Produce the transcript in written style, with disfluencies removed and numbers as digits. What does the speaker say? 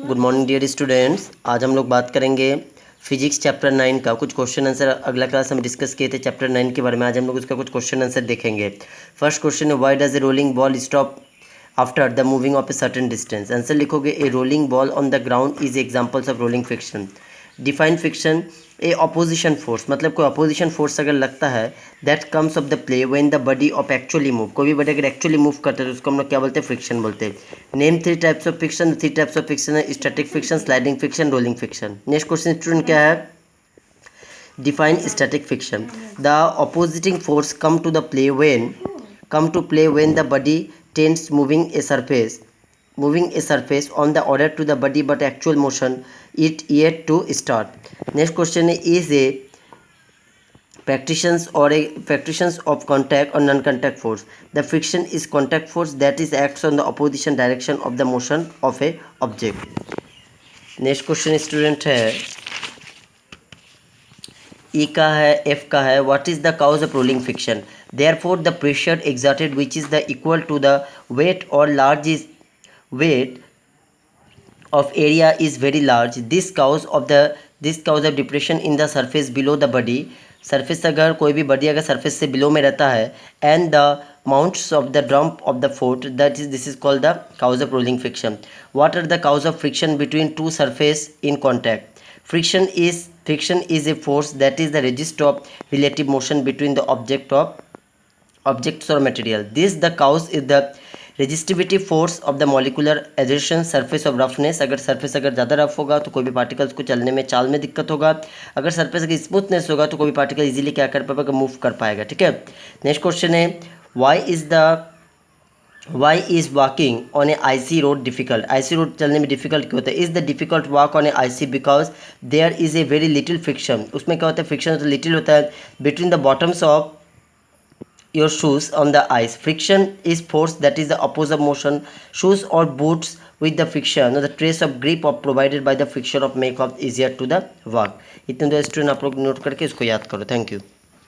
Good morning dear students. आज हम लोग बात करेंगे फिजिक्स चैप्टर 9 का कुछ क्वेश्चन आंसर। अगला क्लास हम डिस्कस किए थे चैप्टर 9 के बारे में। आज हम लोग उसका कुछ क्वेश्चन आंसर देखेंगे। फर्स्ट क्वेश्चन है, why does a rolling ball stop after the moving of a certain distance. Answer लिखोगे, a rolling ball on the ground is examples of rolling friction. Define friction, a opposition force, मतलब कोई opposition force अगर लगता है that comes of the play when the body of actually move. कोई भी body अगर actually move करते हैं तो उसको हम लोग क्या बोलते हैं, फ्रिक्शन बोलते हैं। Name three types of friction. Three types of friction है, static friction, sliding friction, rolling friction. Next question student क्या है, define static friction. The opposing force come to play when the body tends moving a surface on the order to the body but actual motion it yet to start. Next question is a fractions of contact or non-contact force. The friction is contact force that is acts on the opposition direction of the motion of a object. Next question student है, E का है, F का है, what is the cause of rolling friction? Therefore the pressure exerted which is the equal to the weight or large is weight of area is very large. This cause of depression in the surface below the body. surface अगर कोई भी body अगर surface से below में रहता है and the mounts of the dump of the foot, this is called the cause of rolling friction. What are the cause of friction between two surface in contact? Friction is a force that is the resist of relative motion between the objects or material. This the cause is the resistivity force of the molecular adhesion surface of roughness. अगर surface अगर ज़्यादा rough होगा तो कोई भी particles को चलने में, चाल में दिक्कत होगा। अगर सरफेस अगर स्मूथनेस होगा तो कोई भी पार्टिकल इजीली क्या कर पाएगा, मूव कर पाएगा। ठीक है। नेक्स्ट क्वेश्चन है, why is walking on a icy road difficult. Icy road चलने में डिफिकल्ट क्यों होता है? Is the difficult walk on a icy because there is a very little friction. उसमें क्या होता है, फ्रिक्शन तो लिटिल होता है between the bottoms of your shoes on the ice. Friction is force that is the opposite motion. Shoes or boots with the friction or the trace of grip of provided by the friction of make of easier to the walk. इतने दो student आप लोग note करके इसको याद करो। Thank you.